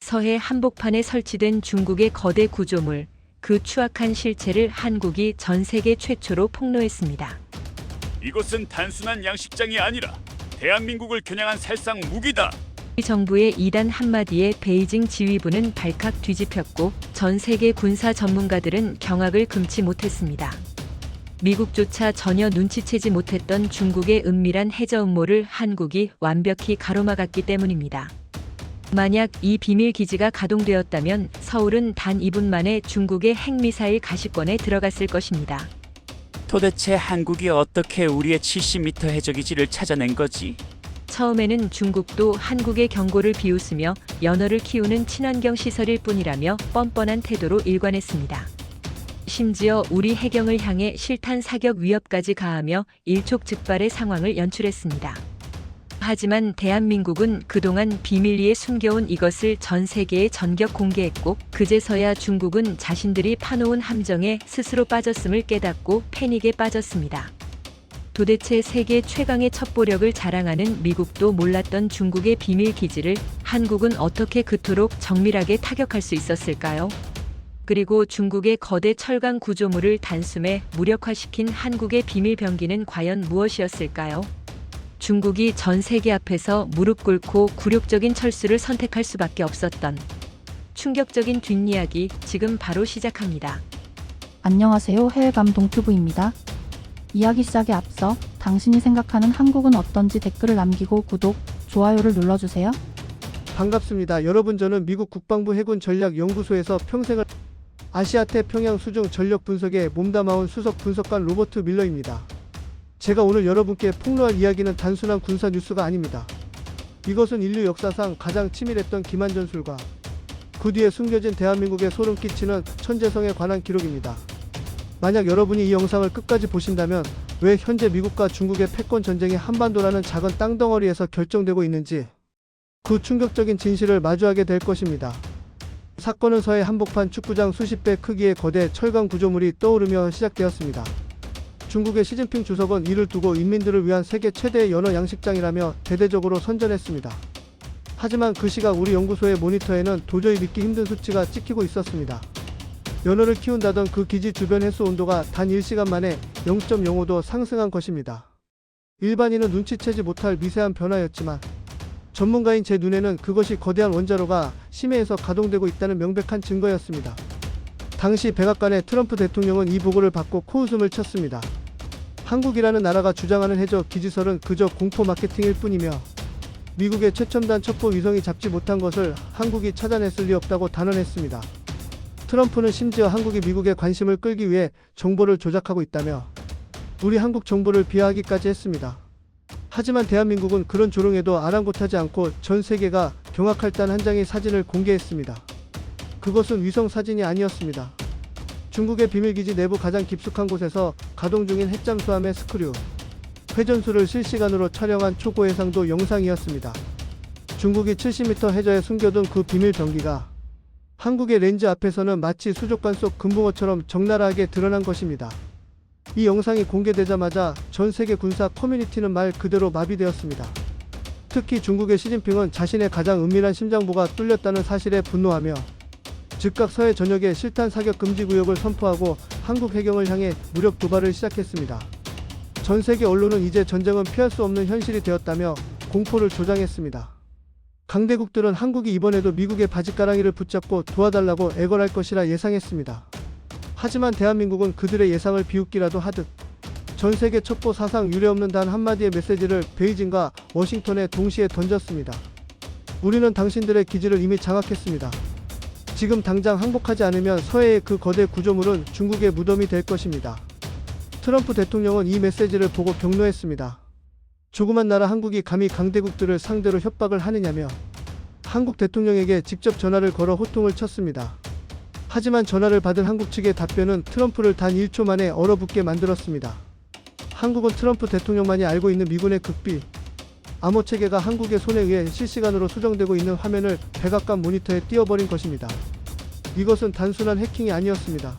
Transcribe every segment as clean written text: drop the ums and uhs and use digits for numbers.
서해 한복판에 설치된 중국의 거대 구조물, 그 추악한 실체를 한국이 전 세계 최초로 폭로했습니다. 이것은 단순한 양식장이 아니라 대한민국을 겨냥한 살상 무기다. 정부의 이단 한마디에 베이징 지휘부는 발칵 뒤집혔고 전 세계 군사 전문가들은 경악을 금치 못했습니다. 미국조차 전혀 눈치채지 못했던 중국의 은밀한 해저 음모를 한국이 완벽히 가로막았기 때문입니다. 만약 이 비밀 기지가 가동되었다면 서울은 단 2분 만에 중국의 핵미사일 가시권에 들어갔을 것입니다. 도대체 한국이 어떻게 우리의 70m 해저기지를 찾아낸 거지? 처음에는 중국도 한국의 경고를 비웃으며 연어를 키우는 친환경 시설일 뿐이라며 뻔뻔한 태도로 일관했습니다. 심지어 우리 해경을 향해 실탄 사격 위협까지 가하며 일촉즉발의 상황을 연출했습니다. 하지만 대한민국은 그동안 비밀리에 숨겨온 이것을 전 세계에 전격 공개했고 그제서야 중국은 자신들이 파놓은 함정에 스스로 빠졌음을 깨닫고 패닉에 빠졌습니다. 도대체 세계 최강의 첩보력을 자랑하는 미국도 몰랐던 중국의 비밀 기지를 한국은 어떻게 그토록 정밀하게 타격할 수 있었을까요? 그리고 중국의 거대 철강 구조물을 단숨에 무력화시킨 한국의 비밀 병기는 과연 무엇이었을까요? 중국이 전 세계 앞에서 무릎 꿇고 굴욕적인 철수를 선택할 수밖에 없었던 충격적인 뒷이야기 지금 바로 시작합니다. 안녕하세요. 해외감 동튜브입니다. 이야기 시작에 앞서 당신이 생각하는 한국은 어떤지 댓글을 남기고 구독, 좋아요를 눌러주세요. 반갑습니다. 여러분, 저는 미국 국방부 해군전략연구소에서 평생을 아시아태평양 수중 전력 분석에 몸담아온 수석 분석관 로버트 밀러입니다. 제가 오늘 여러분께 폭로할 이야기는 단순한 군사 뉴스가 아닙니다. 이것은 인류 역사상 가장 치밀했던 기만 전술과 그 뒤에 숨겨진 대한민국에 소름 끼치는 천재성에 관한 기록입니다. 만약 여러분이 이 영상을 끝까지 보신다면 왜 현재 미국과 중국의 패권 전쟁이 한반도라는 작은 땅덩어리에서 결정되고 있는지 그 충격적인 진실을 마주하게 될 것입니다. 사건은 서해 한복판 축구장 수십 배 크기의 거대 철강 구조물이 떠오르며 시작되었습니다. 중국의 시진핑 주석은 이를 두고 인민들을 위한 세계 최대의 연어 양식장이라며 대대적으로 선전했습니다. 하지만 그 시각 우리 연구소의 모니터에는 도저히 믿기 힘든 수치가 찍히고 있었습니다. 연어를 키운다던 그 기지 주변 해수 온도가 단 1시간 만에 0.05도 상승한 것입니다. 일반인은 눈치채지 못할 미세한 변화였지만 전문가인 제 눈에는 그것이 거대한 원자로가 심해에서 가동되고 있다는 명백한 증거였습니다. 당시 백악관의 트럼프 대통령은 이 보고를 받고 코웃음을 쳤습니다. 한국이라는 나라가 주장하는 해저 기지설은 그저 공포 마케팅일 뿐이며 미국의 최첨단 첩보 위성이 잡지 못한 것을 한국이 찾아냈을 리 없다고 단언했습니다. 트럼프는 심지어 한국이 미국의 관심을 끌기 위해 정보를 조작하고 있다며 우리 한국 정보를 비하하기까지 했습니다. 하지만 대한민국은 그런 조롱에도 아랑곳하지 않고 전 세계가 경악할 단 한 장의 사진을 공개했습니다. 그것은 위성 사진이 아니었습니다. 중국의 비밀기지 내부 가장 깊숙한 곳에서 가동 중인 핵잠수함의 스크류, 회전수를 실시간으로 촬영한 초고해상도 영상이었습니다. 중국이 70m 해저에 숨겨둔 그 비밀 병기가 한국의 렌즈 앞에서는 마치 수족관 속 금붕어처럼 적나라하게 드러난 것입니다. 이 영상이 공개되자마자 전 세계 군사 커뮤니티는 말 그대로 마비되었습니다. 특히 중국의 시진핑은 자신의 가장 은밀한 심장부가 뚫렸다는 사실에 분노하며 즉각 서해 전역에 실탄 사격 금지 구역을 선포하고 한국 해경을 향해 무력 도발을 시작했습니다. 전 세계 언론은 이제 전쟁은 피할 수 없는 현실이 되었다며 공포를 조장했습니다. 강대국들은 한국이 이번에도 미국의 바짓가랑이를 붙잡고 도와달라고 애걸할 것이라 예상했습니다. 하지만 대한민국은 그들의 예상을 비웃기라도 하듯 전 세계 첩보 사상 유례없는 단 한마디의 메시지를 베이징과 워싱턴에 동시에 던졌습니다. 우리는 당신들의 기지를 이미 장악했습니다. 지금 당장 항복하지 않으면 서해의 그 거대 구조물은 중국의 무덤이 될 것입니다. 트럼프 대통령은 이 메시지를 보고 경로했습니다. 조그만 나라 한국이 감히 강대국들을 상대로 협박을 하느냐며 한국 대통령에게 직접 전화를 걸어 호통을 쳤습니다. 하지만 전화를 받은 한국 측의 답변은 트럼프를 단 1초 만에 얼어붙게 만들었습니다. 한국은 트럼프 대통령만이 알고 있는 미군의 극비, 암호 체계가 한국의 손에 의해 실시간으로 수정되고 있는 화면을 백악관 모니터에 띄워버린 것입니다. 이것은 단순한 해킹이 아니었습니다.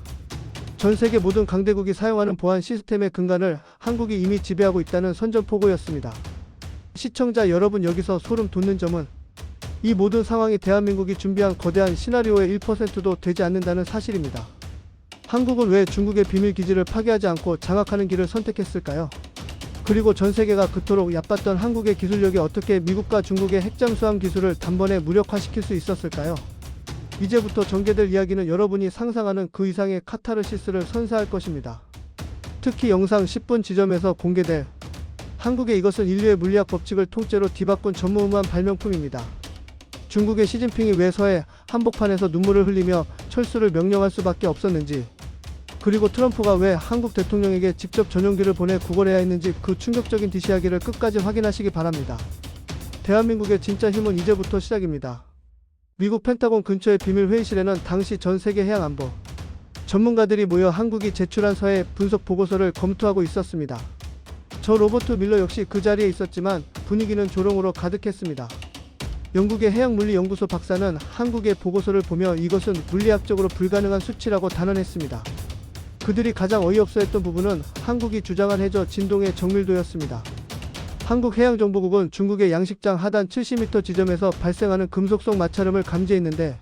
전 세계 모든 강대국이 사용하는 보안 시스템의 근간을 한국이 이미 지배하고 있다는 선전포고였습니다. 시청자 여러분, 여기서 소름 돋는 점은 이 모든 상황이 대한민국이 준비한 거대한 시나리오의 1%도 되지 않는다는 사실입니다. 한국은 왜 중국의 비밀 기지를 파괴하지 않고 장악하는 길을 선택했을까요? 그리고 전 세계가 그토록 얕봤던 한국의 기술력이 어떻게 미국과 중국의 핵잠수함 기술을 단번에 무력화시킬 수 있었을까요? 이제부터 전개될 이야기는 여러분이 상상하는 그 이상의 카타르시스를 선사할 것입니다. 특히 영상 10분 지점에서 공개될 한국의 이것은 인류의 물리학 법칙을 통째로 뒤바꾼 전무후무한 발명품입니다. 중국의 시진핑이 왜 서해 한복판에서 눈물을 흘리며 철수를 명령할 수밖에 없었는지, 그리고 트럼프가 왜 한국 대통령에게 직접 전용기를 보내 구걸해야 했는지 그 충격적인 디시야기를 끝까지 확인하시기 바랍니다. 대한민국의 진짜 힘은 이제부터 시작입니다. 미국 펜타곤 근처의 비밀 회의실에는 당시 전 세계 해양안보 전문가들이 모여 한국이 제출한 서해 분석 보고서를 검토하고 있었습니다. 저 로버트 밀러 역시 그 자리에 있었지만 분위기는 조롱으로 가득했습니다. 영국의 해양물리연구소 박사는 한국의 보고서를 보며 이것은 물리학적으로 불가능한 수치라고 단언했습니다. 그들이 가장 어이없어했던 부분은 한국이 주장한 해저 진동의 정밀도였습니다. 한국해양정보국은 중국의 양식장 하단 70m 지점에서 발생하는 금속성 마찰음을 감지했는데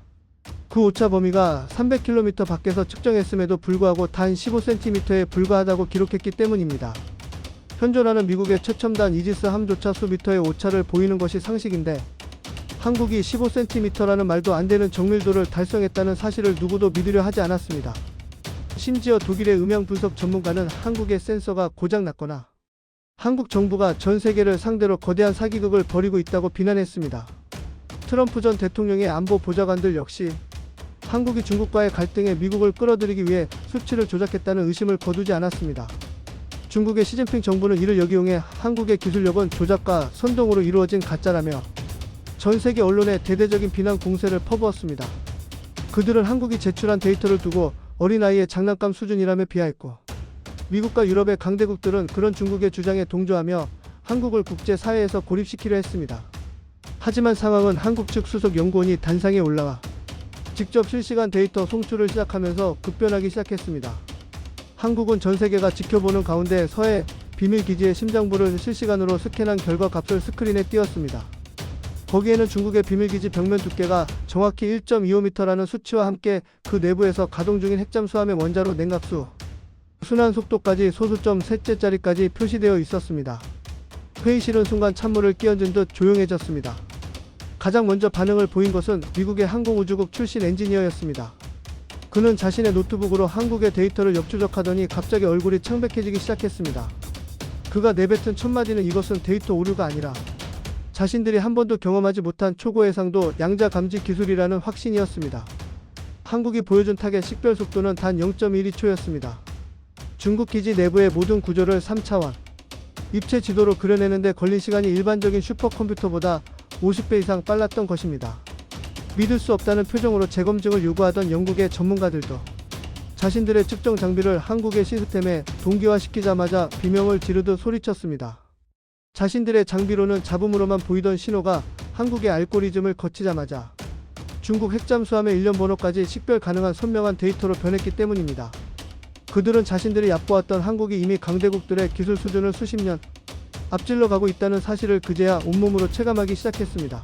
그 오차 범위가 300km 밖에서 측정했음에도 불구하고 단 15cm에 불과하다고 기록했기 때문입니다. 현존하는 미국의 최첨단 이지스 함조차 수미터의 오차를 보이는 것이 상식인데 한국이 15cm라는 말도 안 되는 정밀도를 달성했다는 사실을 누구도 믿으려 하지 않았습니다. 심지어 독일의 음향 분석 전문가는 한국의 센서가 고장났거나 한국 정부가 전 세계를 상대로 거대한 사기극을 벌이고 있다고 비난했습니다. 트럼프 전 대통령의 안보 보좌관들 역시 한국이 중국과의 갈등에 미국을 끌어들이기 위해 수치를 조작했다는 의심을 거두지 않았습니다. 중국의 시진핑 정부는 이를 역이용해 한국의 기술력은 조작과 선동으로 이루어진 가짜라며 전 세계 언론에 대대적인 비난 공세를 퍼부었습니다. 그들은 한국이 제출한 데이터를 두고 어린아이의 장난감 수준이라며 비하했고 미국과 유럽의 강대국들은 그런 중국의 주장에 동조하며 한국을 국제사회에서 고립시키려 했습니다. 하지만 상황은 한국 측 수석 연구원이 단상에 올라와 직접 실시간 데이터 송출을 시작하면서 급변하기 시작했습니다. 한국은 전 세계가 지켜보는 가운데 서해 비밀기지의 심장부를 실시간으로 스캔한 결과 값을 스크린에 띄웠습니다. 거기에는 중국의 비밀기지 벽면 두께가 정확히 1.25m라는 수치와 함께 그 내부에서 가동 중인 핵잠수함의 원자로 냉각수, 순환 속도까지 소수점 셋째짜리까지 표시되어 있었습니다. 회의실은 순간 찬물을 끼얹은 듯 조용해졌습니다. 가장 먼저 반응을 보인 것은 미국의 항공우주국 출신 엔지니어였습니다. 그는 자신의 노트북으로 한국의 데이터를 역추적하더니 갑자기 얼굴이 창백해지기 시작했습니다. 그가 내뱉은 첫 마디는 이것은 데이터 오류가 아니라 자신들이 한 번도 경험하지 못한 초고해상도 양자 감지 기술이라는 확신이었습니다. 한국이 보여준 타겟 식별 속도는 단 0.12초였습니다. 중국 기지 내부의 모든 구조를 3차원 입체 지도로 그려내는데 걸린 시간이 일반적인 슈퍼컴퓨터보다 50배 이상 빨랐던 것입니다. 믿을 수 없다는 표정으로 재검증을 요구하던 영국의 전문가들도 자신들의 측정 장비를 한국의 시스템에 동기화시키자마자 비명을 지르듯 소리쳤습니다. 자신들의 장비로는 잡음으로만 보이던 신호가 한국의 알고리즘을 거치자마자 중국 핵잠수함의 일련 번호까지 식별 가능한 선명한 데이터로 변했기 때문입니다. 그들은 자신들이 얕보았던 한국이 이미 강대국들의 기술 수준을 수십 년 앞질러 가고 있다는 사실을 그제야 온몸으로 체감하기 시작했습니다.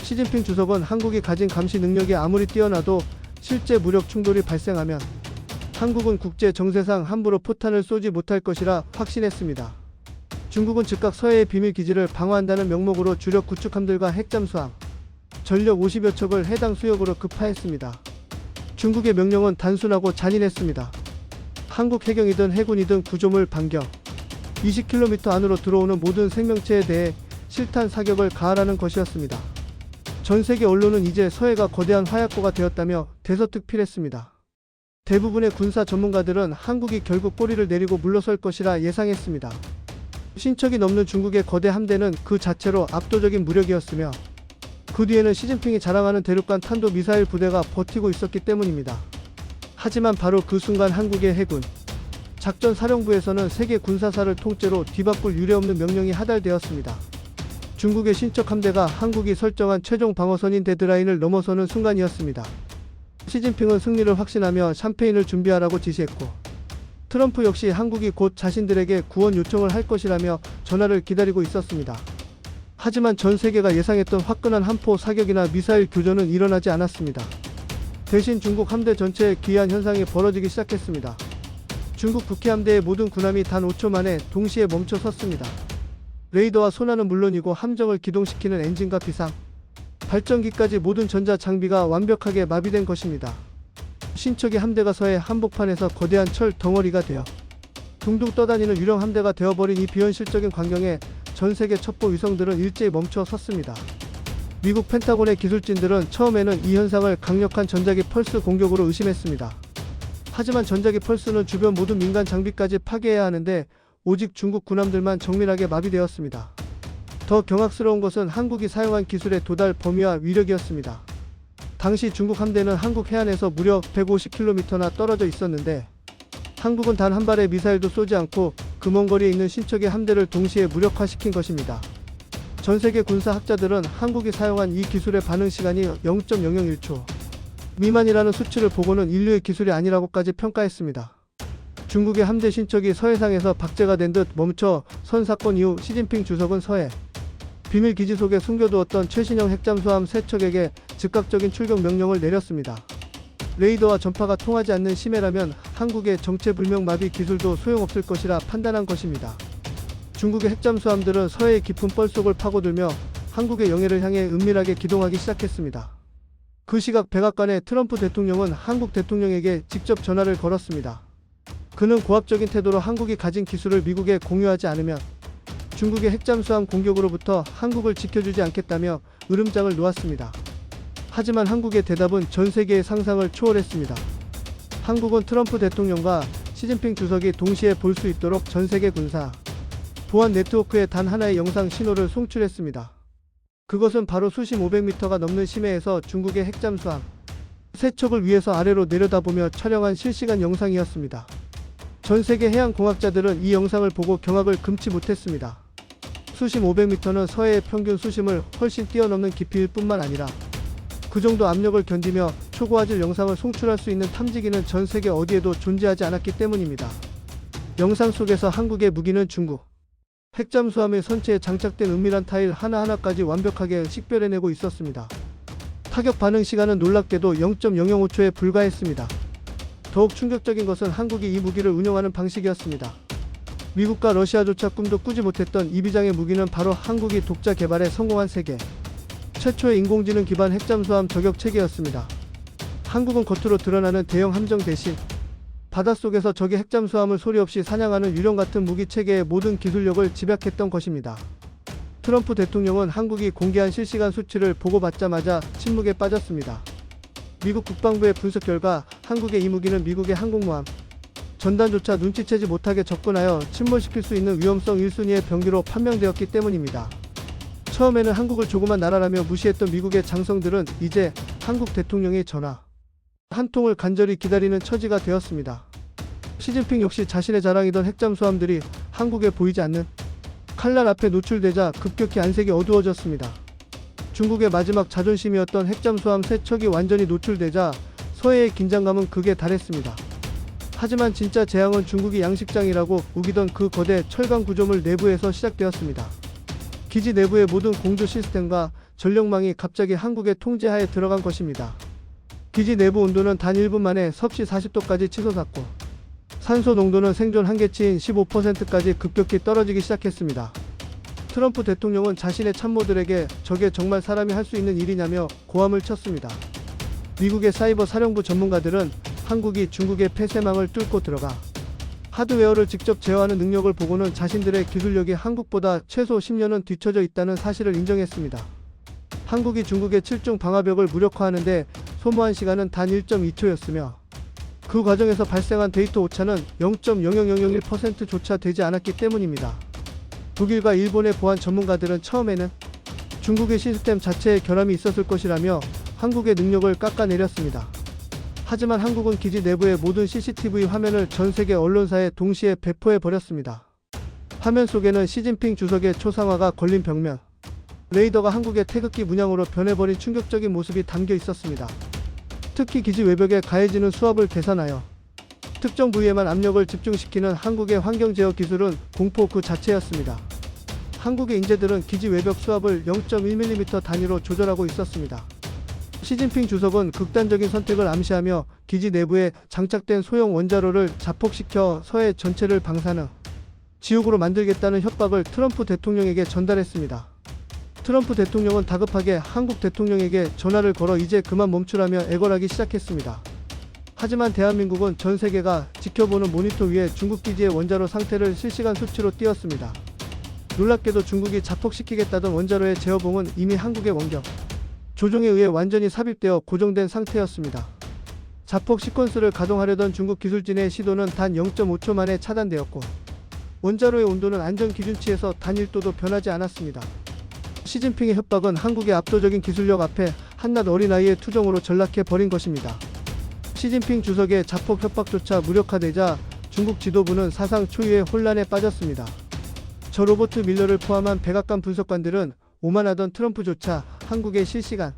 시진핑 주석은 한국이 가진 감시 능력이 아무리 뛰어나도 실제 무력 충돌이 발생하면 한국은 국제 정세상 함부로 포탄을 쏘지 못할 것이라 확신했습니다. 중국은 즉각 서해의 비밀기지를 방어한다는 명목으로 주력 구축함들과 핵잠수함, 전력 50여 척을 해당 수역으로 급파했습니다. 중국의 명령은 단순하고 잔인했습니다. 한국 해경이든 해군이든 구조물 반경 20km 안으로 들어오는 모든 생명체에 대해 실탄 사격을 가하라는 것이었습니다. 전 세계 언론은 이제 서해가 거대한 화약고가 되었다며 대서특필했습니다. 대부분의 군사 전문가들은 한국이 결국 꼬리를 내리고 물러설 것이라 예상했습니다. 신척이 넘는 중국의 거대 함대는 그 자체로 압도적인 무력이었으며 그 뒤에는 시진핑이 자랑하는 대륙간 탄도 미사일 부대가 버티고 있었기 때문입니다. 하지만 바로 그 순간 한국의 해군 작전사령부에서는 세계 군사사를 통째로 뒤바꿀 유례없는 명령이 하달되었습니다. 중국의 신척 함대가 한국이 설정한 최종 방어선인 데드라인을 넘어서는 순간이었습니다. 시진핑은 승리를 확신하며 샴페인을 준비하라고 지시했고 트럼프 역시 한국이 곧 자신들에게 구원 요청을 할 것이라며 전화를 기다리고 있었습니다. 하지만 전 세계가 예상했던 화끈한 한포 사격이나 미사일 교전은 일어나지 않았습니다. 대신 중국 함대 전체에 기이한 현상이 벌어지기 시작했습니다. 중국 북해 함대의 모든 군함이 단 5초 만에 동시에 멈춰 섰습니다. 레이더와 소나는 물론이고 함정을 기동시키는 엔진과 비상, 발전기까지 모든 전자 장비가 완벽하게 마비된 것입니다. 신척이 함대가 서해 한복판에서 거대한 철 덩어리가 되어 둥둥 떠다니는 유령 함대가 되어버린 이 비현실적인 광경에 전 세계 첩보 위성들은 일제히 멈춰 섰습니다. 미국 펜타곤의 기술진들은 처음에는 이 현상을 강력한 전자기 펄스 공격으로 의심했습니다. 하지만 전자기 펄스는 주변 모든 민간 장비까지 파괴해야 하는데 오직 중국 군함들만 정밀하게 마비되었습니다. 더 경악스러운 것은 한국이 사용한 기술의 도달 범위와 위력이었습니다. 당시 중국 함대는 한국 해안에서 무려 150km나 떨어져 있었는데 한국은 단 한 발의 미사일도 쏘지 않고 그 먼 거리에 있는 신척의 함대를 동시에 무력화시킨 것입니다. 전 세계 군사학자들은 한국이 사용한 이 기술의 반응 시간이 0.001초 미만이라는 수치를 보고는 인류의 기술이 아니라고까지 평가했습니다. 중국의 함대 신척이 서해상에서 박제가 된 듯 멈춰 선 사건 이후 시진핑 주석은 서해 비밀 기지 속에 숨겨두었던 최신형 핵잠수함 3척에게 즉각적인 출격 명령을 내렸습니다. 레이더와 전파가 통하지 않는 심해라면 한국의 정체불명 마비 기술도 소용없을 것이라 판단한 것입니다. 중국의 핵잠수함들은 서해의 깊은 뻘속을 파고들며 한국의 영해를 향해 은밀하게 기동하기 시작했습니다. 그 시각 백악관의 트럼프 대통령은 한국 대통령에게 직접 전화를 걸었습니다. 그는 고압적인 태도로 한국이 가진 기술을 미국에 공유하지 않으면 중국의 핵잠수함 공격으로부터 한국을 지켜주지 않겠다며 으름장을 놓았습니다. 하지만 한국의 대답은 전 세계의 상상을 초월했습니다. 한국은 트럼프 대통령과 시진핑 주석이 동시에 볼 수 있도록 전 세계 군사 보안 네트워크에 단 하나의 영상 신호를 송출했습니다. 그것은 바로 수심 500m가 넘는 심해에서 중국의 핵잠수함 3척을 위에서 아래로 내려다보며 촬영한 실시간 영상이었습니다. 전 세계 해양공학자들은 이 영상을 보고 경악을 금치 못했습니다. 수심 500m는 서해의 평균 수심을 훨씬 뛰어넘는 깊이일 뿐만 아니라 그 정도 압력을 견디며 초고화질 영상을 송출할 수 있는 탐지기는 전 세계 어디에도 존재하지 않았기 때문입니다. 영상 속에서 한국의 무기는 중국 핵잠수함의 선체에 장착된 은밀한 타일 하나하나까지 완벽하게 식별해내고 있었습니다. 타격 반응 시간은 놀랍게도 0.005초에 불과했습니다. 더욱 충격적인 것은 한국이 이 무기를 운영하는 방식이었습니다. 미국과 러시아조차 꿈도 꾸지 못했던 이 비장의 무기는 바로 한국이 독자 개발에 성공한 세계 최초의 인공지능 기반 핵잠수함 저격 체계였습니다. 한국은 겉으로 드러나는 대형 함정 대신 바닷속에서 적의 핵잠수함을 소리 없이 사냥하는 유령 같은 무기 체계의 모든 기술력을 집약했던 것입니다. 트럼프 대통령은 한국이 공개한 실시간 수치를 보고받자마자 침묵에 빠졌습니다. 미국 국방부의 분석 결과 한국의 이 무기는 미국의 항공모함 전단조차 눈치채지 못하게 접근하여 침몰시킬 수 있는 위험성 1순위의 병기로 판명되었기 때문입니다. 처음에는 한국을 조그만 나라라며 무시했던 미국의 장성들은 이제 한국 대통령의 전화 한 통을 간절히 기다리는 처지가 되었습니다. 시진핑 역시 자신의 자랑이던 핵잠수함들이 한국에 보이지 않는 칼날 앞에 노출되자 급격히 안색이 어두워졌습니다. 중국의 마지막 자존심이었던 핵잠수함 3척이 완전히 노출되자 서해의 긴장감은 극에 달했습니다. 하지만 진짜 재앙은 중국이 양식장이라고 우기던 그 거대 철강 구조물 내부에서 시작되었습니다. 기지 내부의 모든 공조 시스템과 전력망이 갑자기 한국의 통제하에 들어간 것입니다. 기지 내부 온도는 단 1분 만에 섭씨 40도까지 치솟았고 산소 농도는 생존 한계치인 15%까지 급격히 떨어지기 시작했습니다. 트럼프 대통령은 자신의 참모들에게 저게 정말 사람이 할 수 있는 일이냐며 고함을 쳤습니다. 미국의 사이버 사령부 전문가들은 한국이 중국의 폐쇄망을 뚫고 들어가 하드웨어를 직접 제어하는 능력을 보고는 자신들의 기술력이 한국보다 최소 10년은 뒤처져 있다는 사실을 인정했습니다. 한국이 중국의 7중 방화벽을 무력화하는데 소모한 시간은 단 1.2초였으며 그 과정에서 발생한 데이터 오차는 0.00001%조차 되지 않았기 때문입니다. 독일과 일본의 보안 전문가들은 처음에는 중국의 시스템 자체에 결함이 있었을 것이라며 한국의 능력을 깎아내렸습니다. 하지만 한국은 기지 내부의 모든 CCTV 화면을 전 세계 언론사에 동시에 배포해버렸습니다. 화면 속에는 시진핑 주석의 초상화가 걸린 벽면, 레이더가 한국의 태극기 문양으로 변해버린 충격적인 모습이 담겨 있었습니다. 특히 기지 외벽에 가해지는 수압을 계산하여 특정 부위에만 압력을 집중시키는 한국의 환경 제어 기술은 공포 그 자체였습니다. 한국의 인재들은 기지 외벽 수압을 0.1mm 단위로 조절하고 있었습니다. 시진핑 주석은 극단적인 선택을 암시하며 기지 내부에 장착된 소형 원자로를 자폭시켜 서해 전체를 방사능 지옥으로 만들겠다는 협박을 트럼프 대통령에게 전달했습니다. 트럼프 대통령은 다급하게 한국 대통령에게 전화를 걸어 이제 그만 멈추라며 애걸하기 시작했습니다. 하지만 대한민국은 전 세계가 지켜보는 모니터 위에 중국 기지의 원자로 상태를 실시간 수치로 띄웠습니다. 놀랍게도 중국이 자폭시키겠다던 원자로의 제어봉은 이미 한국의 원격 조종에 의해 완전히 삽입되어 고정된 상태였습니다. 자폭 시퀀스를 가동하려던 중국 기술진의 시도는 단 0.5초 만에 차단되었고 원자로의 온도는 안전 기준치에서 단 1도도 변하지 않았습니다. 시진핑의 협박은 한국의 압도적인 기술력 앞에 한낱 어린아이의 투정으로 전락해 버린 것입니다. 시진핑 주석의 자폭 협박조차 무력화되자 중국 지도부는 사상 초유의 혼란에 빠졌습니다. 저 로버트 밀러를 포함한 백악관 분석관들은 오만하던 트럼프조차 한국의 실시간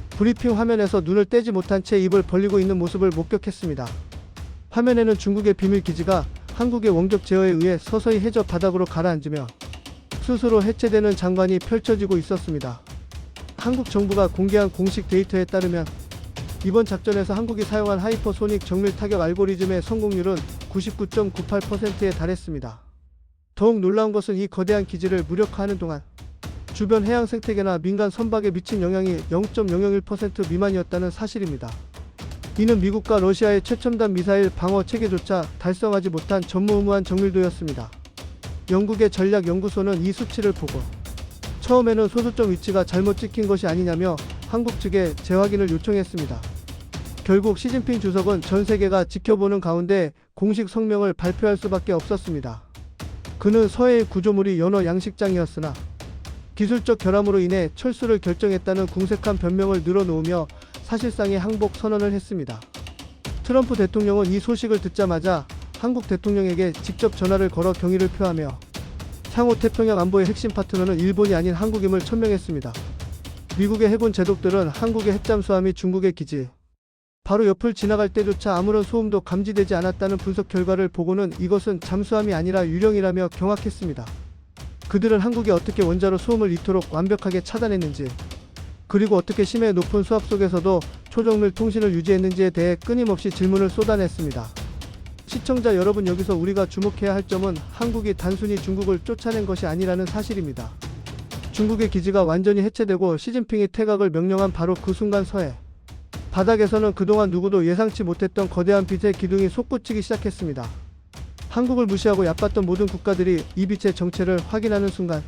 브리핑 화면에서 눈을 떼지 못한 채 입을 벌리고 있는 모습을 목격했습니다. 화면에는 중국의 비밀 기지가 한국의 원격 제어에 의해 서서히 해저 바닥으로 가라앉으며 스스로 해체되는 장관이 펼쳐지고 있었습니다. 한국 정부가 공개한 공식 데이터에 따르면 이번 작전에서 한국이 사용한 하이퍼소닉 정밀 타격 알고리즘의 성공률은 99.98%에 달했습니다. 더욱 놀라운 것은 이 거대한 기지를 무력화하는 동안 주변 해양 생태계나 민간 선박에 미친 영향이 0.001% 미만이었다는 사실입니다. 이는 미국과 러시아의 최첨단 미사일 방어 체계조차 달성하지 못한 전무후무한 정밀도였습니다. 영국의 전략연구소는 이 수치를 보고 처음에는 소수점 위치가 잘못 찍힌 것이 아니냐며 한국 측에 재확인을 요청했습니다. 결국 시진핑 주석은 전 세계가 지켜보는 가운데 공식 성명을 발표할 수밖에 없었습니다. 그는 서해의 구조물이 연어 양식장이었으나 기술적 결함으로 인해 철수를 결정했다는 궁색한 변명을 늘어놓으며 사실상의 항복 선언을 했습니다. 트럼프 대통령은 이 소식을 듣자마자 한국 대통령에게 직접 전화를 걸어 경의를 표하며 향후 태평양 안보의 핵심 파트너는 일본이 아닌 한국임을 천명했습니다. 미국의 해군 제독들은 한국의 핵잠수함이 중국의 기지 바로 옆을 지나갈 때조차 아무런 소음도 감지되지 않았다는 분석 결과를 보고는 이것은 잠수함이 아니라 유령이라며 경악했습니다. 그들은 한국이 어떻게 원자로 소음을 이토록 완벽하게 차단했는지 그리고 어떻게 심해 높은 수압 속에서도 초정밀 통신을 유지했는지에 대해 끊임없이 질문을 쏟아냈습니다. 시청자 여러분, 여기서 우리가 주목해야 할 점은 한국이 단순히 중국을 쫓아낸 것이 아니라는 사실입니다. 중국의 기지가 완전히 해체되고 시진핑이 퇴각을 명령한 바로 그 순간 서해 바닥에서는 그동안 누구도 예상치 못했던 거대한 빛의 기둥이 솟구치기 시작했습니다. 한국을 무시하고 얕봤던 모든 국가들이 이 빛의 정체를 확인하는 순간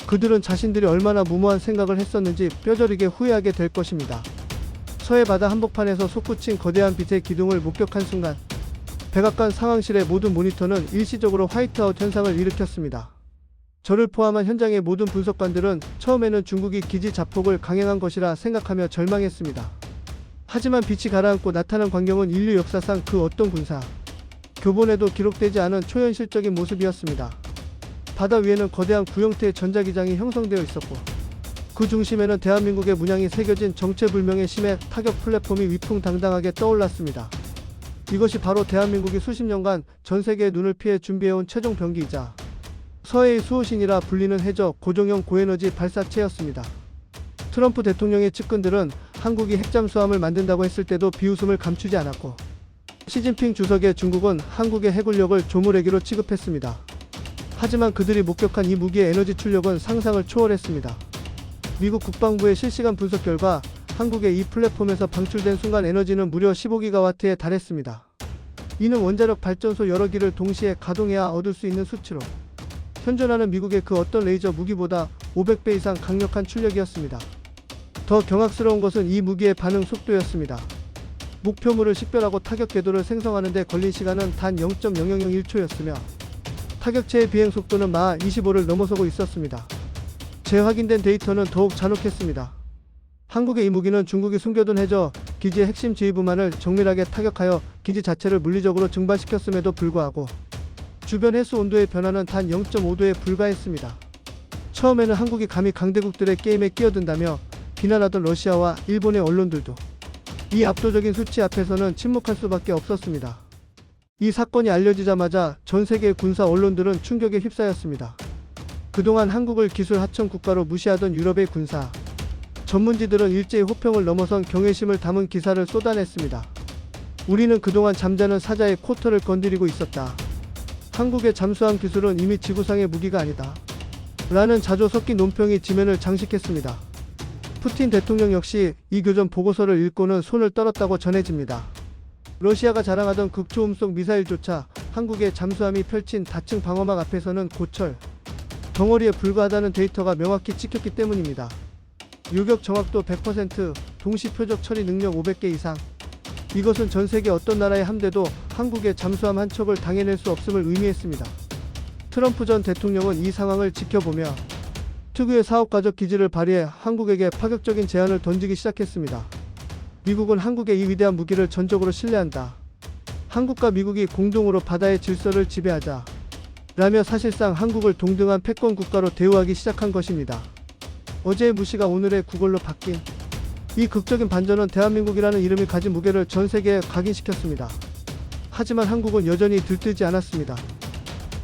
그들은 자신들이 얼마나 무모한 생각을 했었는지 뼈저리게 후회하게 될 것입니다. 서해 바다 한복판에서 솟구친 거대한 빛의 기둥을 목격한 순간 백악관 상황실의 모든 모니터는 일시적으로 화이트아웃 현상을 일으켰습니다. 저를 포함한 현장의 모든 분석관들은 처음에는 중국이 기지 자폭을 강행한 것이라 생각하며 절망했습니다. 하지만 빛이 가라앉고 나타난 광경은 인류 역사상 그 어떤 군사 교본에도 기록되지 않은 초현실적인 모습이었습니다. 바다 위에는 거대한 구형태의 전자기장이 형성되어 있었고 그 중심에는 대한민국의 문양이 새겨진 정체불명의 심해 타격 플랫폼이 위풍당당하게 떠올랐습니다. 이것이 바로 대한민국이 수십 년간 전 세계의 눈을 피해 준비해온 최종 병기이자 서해의 수호신이라 불리는 해저 고정형 고에너지 발사체였습니다. 트럼프 대통령의 측근들은 한국이 핵잠수함을 만든다고 했을 때도 비웃음을 감추지 않았고 시진핑 주석의 중국은 한국의 해군력을 조물애기로 취급했습니다. 하지만 그들이 목격한 이 무기의 에너지 출력은 상상을 초월했습니다. 미국 국방부의 실시간 분석 결과 한국의 이 플랫폼에서 방출된 순간 에너지는 무려 15기가와트에 달했습니다. 이는 원자력 발전소 여러 기를 동시에 가동해야 얻을 수 있는 수치로 현존하는 미국의 그 어떤 레이저 무기보다 500배 이상 강력한 출력이었습니다. 더 경악스러운 것은 이 무기의 반응 속도였습니다. 목표물을 식별하고 타격 궤도를 생성하는 데 걸린 시간은 단 0.0001초였으며 타격체의 비행 속도는 마하 25를 넘어서고 있었습니다. 재확인된 데이터는 더욱 잔혹했습니다. 한국의 이 무기는 중국이 숨겨둔 해저 기지의 핵심 지휘부만을 정밀하게 타격하여 기지 자체를 물리적으로 증발시켰음에도 불구하고 주변 해수 온도의 변화는 단 0.5도에 불과했습니다. 처음에는 한국이 감히 강대국들의 게임에 끼어든다며 비난하던 러시아와 일본의 언론들도 이 압도적인 수치 앞에서는 침묵할 수밖에 없었습니다. 이 사건이 알려지자마자 전 세계의 군사 언론들은 충격에 휩싸였습니다. 그동안 한국을 기술 하청 국가로 무시하던 유럽의 군사 전문지들은 일제히 호평을 넘어선 경외심을 담은 기사를 쏟아냈습니다. 우리는 그동안 잠자는 사자의 코털을 건드리고 있었다. 한국의 잠수함 기술은 이미 지구상의 무기가 아니다. 라는 자조 섞인 논평이 지면을 장식했습니다. 푸틴 대통령 역시 이 교전 보고서를 읽고는 손을 떨었다고 전해집니다. 러시아가 자랑하던 극초음속 미사일조차 한국의 잠수함이 펼친 다층 방어막 앞에서는 고철, 덩어리에 불과하다는 데이터가 명확히 찍혔기 때문입니다. 요격 정확도 100%, 동시 표적 처리 능력 500개 이상. 이것은 전 세계 어떤 나라의 함대도 한국의 잠수함 한 척을 당해낼 수 없음을 의미했습니다. 트럼프 전 대통령은 이 상황을 지켜보며 특유의 사업가적 기질을 발휘해 한국에게 파격적인 제안을 던지기 시작했습니다. 미국은 한국의 이 위대한 무기를 전적으로 신뢰한다. 한국과 미국이 공동으로 바다의 질서를 지배하자. 라며 사실상 한국을 동등한 패권 국가로 대우하기 시작한 것입니다. 어제의 무시가 오늘의 구걸로 바뀐 이 극적인 반전은 대한민국이라는 이름이 가진 무게를 전 세계에 각인시켰습니다. 하지만 한국은 여전히 들뜨지 않았습니다.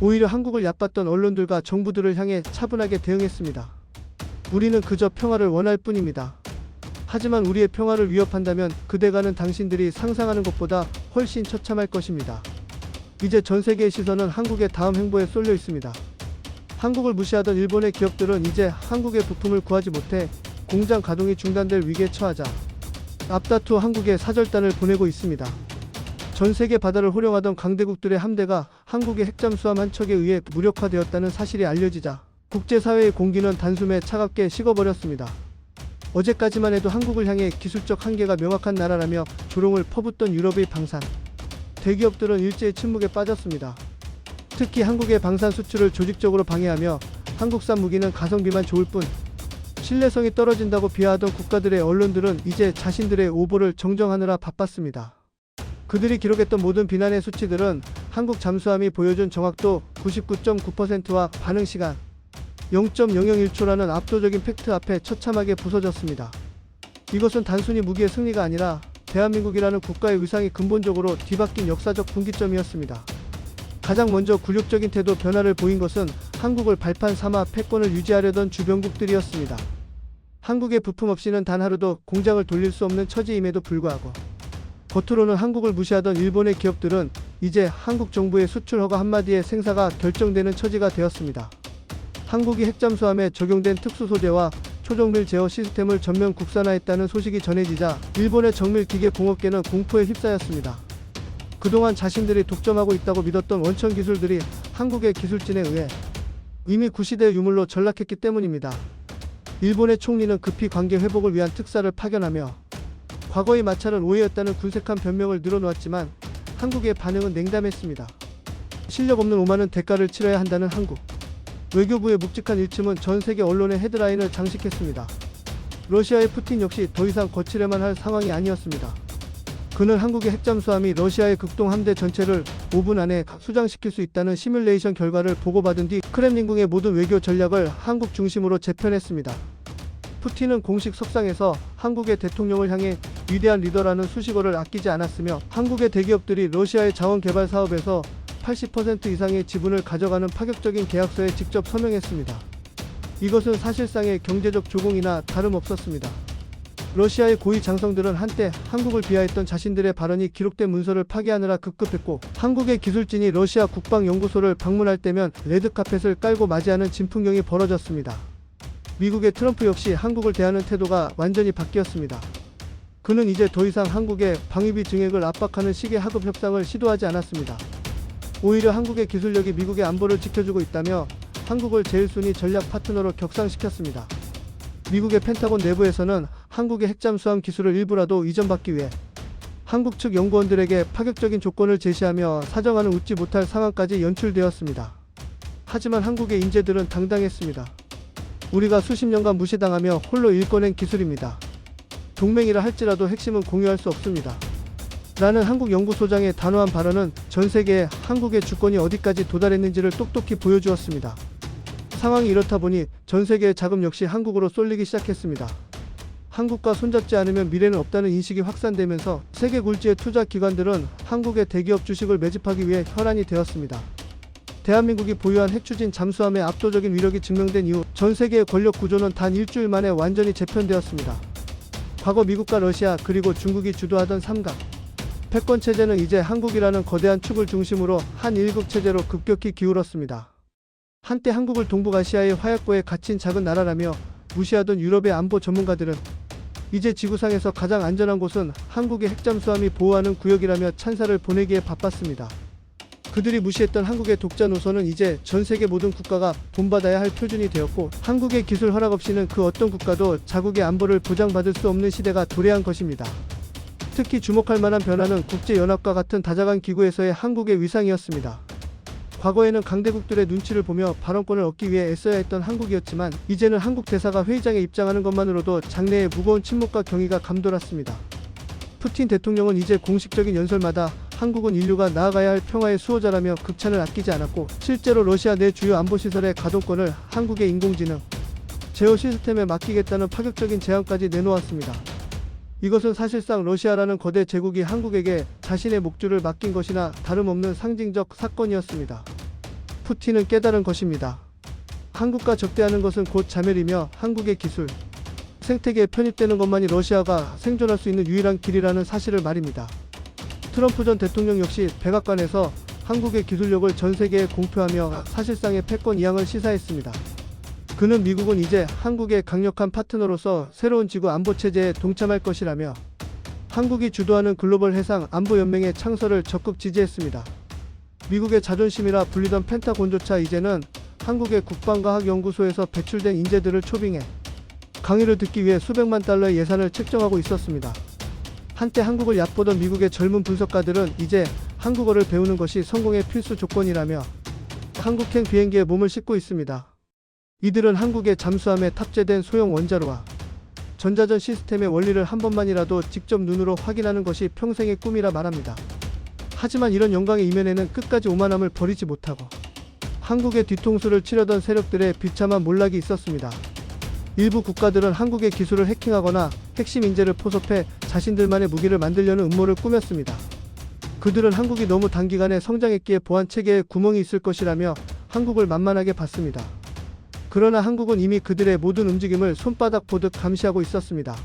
오히려 한국을 얕봤던 언론들과 정부들을 향해 차분하게 대응했습니다. 우리는 그저 평화를 원할 뿐입니다. 하지만 우리의 평화를 위협한다면 그대가는 당신들이 상상하는 것보다 훨씬 처참할 것입니다. 이제 전 세계의 시선은 한국의 다음 행보에 쏠려 있습니다. 한국을 무시하던 일본의 기업들은 이제 한국의 부품을 구하지 못해 공장 가동이 중단될 위기에 처하자 앞다투어 한국에 사절단을 보내고 있습니다. 전 세계 바다를 호령하던 강대국들의 함대가 한국의 핵잠수함 한 척에 의해 무력화되었다는 사실이 알려지자 국제사회의 공기는 단숨에 차갑게 식어버렸습니다. 어제까지만 해도 한국을 향해 기술적 한계가 명확한 나라라며 조롱을 퍼붓던 유럽의 방산 대기업들은 일제히 침묵에 빠졌습니다. 특히 한국의 방산 수출을 조직적으로 방해하며 한국산 무기는 가성비만 좋을 뿐 신뢰성이 떨어진다고 비하하던 국가들의 언론들은 이제 자신들의 오보를 정정하느라 바빴습니다. 그들이 기록했던 모든 비난의 수치들은 한국 잠수함이 보여준 정확도 99.9%와 반응시간 0.001초라는 압도적인 팩트 앞에 처참하게 부서졌습니다. 이것은 단순히 무기의 승리가 아니라 대한민국이라는 국가의 위상이 근본적으로 뒤바뀐 역사적 분기점이었습니다. 가장 먼저 굴욕적인 태도 변화를 보인 것은 한국을 발판 삼아 패권을 유지하려던 주변국들이었습니다. 한국의 부품 없이는 단 하루도 공장을 돌릴 수 없는 처지임에도 불구하고 겉으로는 한국을 무시하던 일본의 기업들은 이제 한국 정부의 수출 허가 한마디에 생사가 결정되는 처지가 되었습니다. 한국이 핵잠수함에 적용된 특수 소재와 초정밀 제어 시스템을 전면 국산화했다는 소식이 전해지자 일본의 정밀기계 공업계는 공포에 휩싸였습니다. 그동안 자신들이 독점하고 있다고 믿었던 원천 기술들이 한국의 기술진에 의해 이미 구시대 유물로 전락했기 때문입니다. 일본의 총리는 급히 관계 회복을 위한 특사를 파견하며 과거의 마찰은 오해였다는 군색한 변명을 늘어놓았지만 한국의 반응은 냉담했습니다. 실력 없는 오만은 대가를 치러야 한다는 한국. 외교부의 묵직한 일침은 전 세계 언론의 헤드라인을 장식했습니다. 러시아의 푸틴 역시 더 이상 거칠에만 할 상황이 아니었습니다. 그는 한국의 핵잠수함이 러시아의 극동 함대 전체를 5분 안에 수장시킬 수 있다는 시뮬레이션 결과를 보고받은 뒤 크렘린궁의 모든 외교 전략을 한국 중심으로 재편했습니다. 푸틴은 공식 석상에서 한국의 대통령을 향해 위대한 리더라는 수식어를 아끼지 않았으며 한국의 대기업들이 러시아의 자원 개발 사업에서 80% 이상의 지분을 가져가는 파격적인 계약서에 직접 서명했습니다. 이것은 사실상의 경제적 조공이나 다름없었습니다. 러시아의 고위 장성들은 한때 한국을 비하했던 자신들의 발언이 기록된 문서를 파기하느라 급급했고 한국의 기술진이 러시아 국방연구소를 방문할 때면 레드카펫을 깔고 맞이하는 진풍경이 벌어졌습니다. 미국의 트럼프 역시 한국을 대하는 태도가 완전히 바뀌었습니다. 그는 이제 더 이상 한국의 방위비 증액을 압박하는 식의 하급 협상을 시도하지 않았습니다. 오히려 한국의 기술력이 미국의 안보를 지켜주고 있다며 한국을 제1순위 전략 파트너로 격상시켰습니다. 미국의 펜타곤 내부에서는 한국의 핵잠수함 기술을 일부라도 이전받기 위해 한국 측 연구원들에게 파격적인 조건을 제시하며 사정하는 웃지 못할 상황까지 연출되었습니다. 하지만 한국의 인재들은 당당했습니다. 우리가 수십 년간 무시당하며 홀로 일궈낸 기술입니다. 동맹이라 할지라도 핵심은 공유할 수 없습니다. 라는 한국 연구소장의 단호한 발언은 전 세계에 한국의 주권이 어디까지 도달했는지를 똑똑히 보여주었습니다. 상황이 이렇다 보니 전 세계의 자금 역시 한국으로 쏠리기 시작했습니다. 한국과 손잡지 않으면 미래는 없다는 인식이 확산되면서 세계 굴지의 투자 기관들은 한국의 대기업 주식을 매집하기 위해 혈안이 되었습니다. 대한민국이 보유한 핵추진 잠수함의 압도적인 위력이 증명된 이후 전 세계의 권력 구조는 단 일주일 만에 완전히 재편되었습니다. 과거 미국과 러시아 그리고 중국이 주도하던 삼각 패권 체제는 이제 한국이라는 거대한 축을 중심으로 한 일국 체제로 급격히 기울었습니다. 한때 한국을 동북아시아의 화약고에 갇힌 작은 나라라며 무시하던 유럽의 안보 전문가들은 이제 지구상에서 가장 안전한 곳은 한국의 핵잠수함이 보호하는 구역이라며 찬사를 보내기에 바빴습니다. 그들이 무시했던 한국의 독자 노선은 이제 전 세계 모든 국가가 본받아야 할 표준이 되었고, 한국의 기술 허락 없이는 그 어떤 국가도 자국의 안보를 보장받을 수 없는 시대가 도래한 것입니다. 특히 주목할 만한 변화는 국제연합과 같은 다자간 기구에서의 한국의 위상이었습니다. 과거에는 강대국들의 눈치를 보며 발언권을 얻기 위해 애써야 했던 한국이었지만, 이제는 한국 대사가 회의장에 입장하는 것만으로도 장내에 무거운 침묵과 경의가 감돌았습니다. 푸틴 대통령은 이제 공식적인 연설마다 한국은 인류가 나아가야 할 평화의 수호자라며 극찬을 아끼지 않았고, 실제로 러시아 내 주요 안보시설의 가동권을 한국의 인공지능 제어 시스템에 맡기겠다는 파격적인 제안까지 내놓았습니다. 이것은 사실상 러시아라는 거대 제국이 한국에게 자신의 목줄을 맡긴 것이나 다름없는 상징적 사건이었습니다. 푸틴은 깨달은 것입니다. 한국과 적대하는 것은 곧 자멸이며, 한국의 기술, 생태계에 편입되는 것만이 러시아가 생존할 수 있는 유일한 길이라는 사실을 말입니다. 트럼프 전 대통령 역시 백악관에서 한국의 기술력을 전 세계에 공표하며 사실상의 패권 이양을 시사했습니다. 그는 미국은 이제 한국의 강력한 파트너로서 새로운 지구 안보 체제에 동참할 것이라며 한국이 주도하는 글로벌 해상 안보 연맹의 창설을 적극 지지했습니다. 미국의 자존심이라 불리던 펜타곤조차 이제는 한국의 국방과학연구소에서 배출된 인재들을 초빙해 강의를 듣기 위해 수백만 달러의 예산을 책정하고 있었습니다. 한때 한국을 얕보던 미국의 젊은 분석가들은 이제 한국어를 배우는 것이 성공의 필수 조건이라며 한국행 비행기에 몸을 싣고 있습니다. 이들은 한국의 잠수함에 탑재된 소형 원자로와 전자전 시스템의 원리를 한 번만이라도 직접 눈으로 확인하는 것이 평생의 꿈이라 말합니다. 하지만 이런 영광의 이면에는 끝까지 오만함을 버리지 못하고 한국의 뒤통수를 치려던 세력들의 비참한 몰락이 있었습니다. 일부 국가들은 한국의 기술을 해킹하거나 핵심 인재를 포섭해 자신들만의 무기를 만들려는 음모를 꾸몄습니다. 그들은 한국이 너무 단기간에 성장했기에 보안 체계에 구멍이 있을 것이라며 한국을 만만하게 봤습니다. 그러나 한국은 이미 그들의 모든 움직임을 손바닥 보듯 감시하고 있었습니다.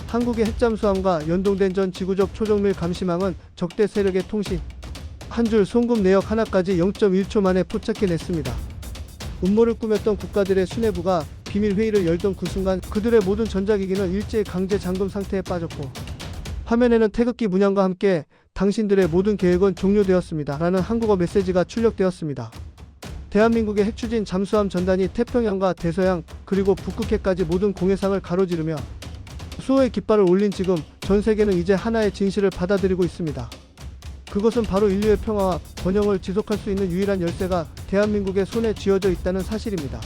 한국의 핵잠수함과 연동된 전 지구적 초정밀 감시망은 적대 세력의 통신, 한 줄 송금 내역 하나까지 0.1초 만에 포착해냈습니다. 음모를 꾸몄던 국가들의 수뇌부가 비밀 회의를 열던 그 순간 그들의 모든 전자기기는 일제히 강제 잠금 상태에 빠졌고, 화면에는 태극기 문양과 함께 당신들의 모든 계획은 종료되었습니다 라는 한국어 메시지가 출력되었습니다. 대한민국의 핵추진 잠수함 전단이 태평양과 대서양 그리고 북극해까지 모든 공해상을 가로지르며 수호의 깃발을 올린 지금 전 세계는 이제 하나의 진실을 받아들이고 있습니다. 그것은 바로 인류의 평화와 번영을 지속할 수 있는 유일한 열쇠가 대한민국의 손에 쥐어져 있다는 사실입니다.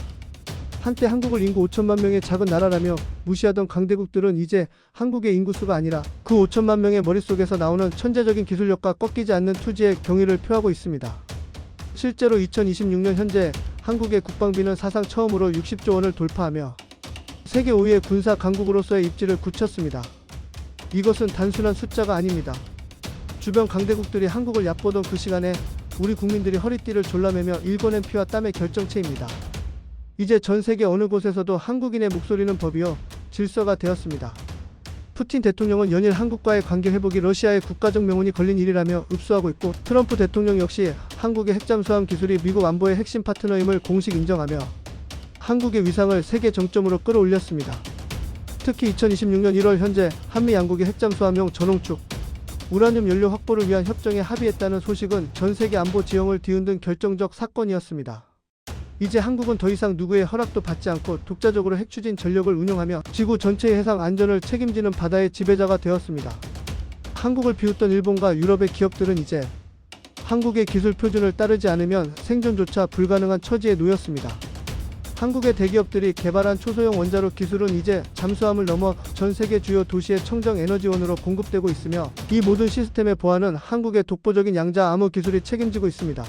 한때 한국을 인구 5천만 명의 작은 나라라며 무시하던 강대국들은 이제 한국의 인구수가 아니라 그 5천만 명의 머릿속에서 나오는 천재적인 기술력과 꺾이지 않는 투지에 경의를 표하고 있습니다. 실제로 2026년 현재 한국의 국방비는 사상 처음으로 60조 원을 돌파하며 세계 5위의 군사 강국으로서의 입지를 굳혔습니다. 이것은 단순한 숫자가 아닙니다. 주변 강대국들이 한국을 얕보던 그 시간에 우리 국민들이 허리띠를 졸라매며 일궈낸 피와 땀의 결정체입니다. 이제 전 세계 어느 곳에서도 한국인의 목소리는 법이요 질서가 되었습니다. 푸틴 대통령은 연일 한국과의 관계 회복이 러시아의 국가적 명운이 걸린 일이라며 읍수하고 있고, 트럼프 대통령 역시 한국의 핵잠수함 기술이 미국 안보의 핵심 파트너임을 공식 인정하며 한국의 위상을 세계 정점으로 끌어올렸습니다. 특히 2026년 1월 현재 한미 양국이 핵잠수함용 전홍축 우라늄 연료 확보를 위한 협정에 합의했다는 소식은 전 세계 안보 지형을 뒤흔든 결정적 사건이었습니다. 이제 한국은 더 이상 누구의 허락도 받지 않고 독자적으로 핵추진 전력을 운용하며 지구 전체의 해상 안전을 책임지는 바다의 지배자가 되었습니다. 한국을 비웃던 일본과 유럽의 기업들은 이제 한국의 기술 표준을 따르지 않으면 생존조차 불가능한 처지에 놓였습니다. 한국의 대기업들이 개발한 초소형 원자로 기술은 이제 잠수함을 넘어 전 세계 주요 도시의 청정 에너지원으로 공급되고 있으며, 이 모든 시스템의 보안은 한국의 독보적인 양자 암호 기술이 책임지고 있습니다.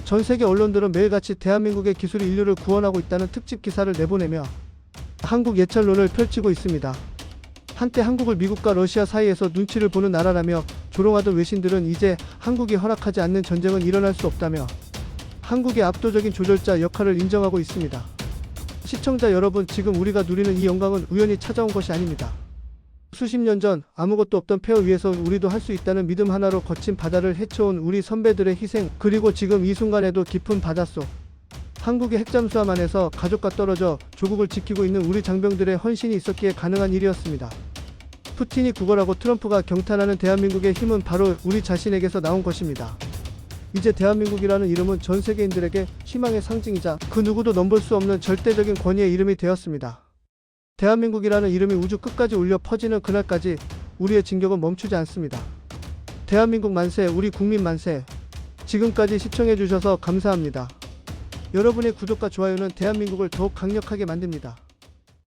전 세계 언론들은 매일같이 대한민국의 기술이 인류를 구원하고 있다는 특집 기사를 내보내며 한국 예찰론을 펼치고 있습니다. 한때 한국을 미국과 러시아 사이에서 눈치를 보는 나라라며 조롱하던 외신들은 이제 한국이 허락하지 않는 전쟁은 일어날 수 없다며 한국의 압도적인 조절자 역할을 인정하고 있습니다. 시청자 여러분, 지금 우리가 누리는 이 영광은 우연히 찾아온 것이 아닙니다. 수십 년 전 아무것도 없던 폐허 위에서 우리도 할 수 있다는 믿음 하나로 거친 바다를 헤쳐온 우리 선배들의 희생, 그리고 지금 이 순간에도 깊은 바닷속 한국의 핵잠수함 안에서 가족과 떨어져 조국을 지키고 있는 우리 장병들의 헌신이 있었기에 가능한 일이었습니다. 푸틴이 구걸하고 트럼프가 경탄하는 대한민국의 힘은 바로 우리 자신에게서 나온 것입니다. 이제 대한민국이라는 이름은 전 세계인들에게 희망의 상징이자 그 누구도 넘볼 수 없는 절대적인 권위의 이름이 되었습니다. 대한민국이라는 이름이 우주 끝까지 울려 퍼지는 그날까지 우리의 진격은 멈추지 않습니다. 대한민국 만세, 우리 국민 만세. 지금까지 시청해주셔서 감사합니다. 여러분의 구독과 좋아요는 대한민국을 더욱 강력하게 만듭니다.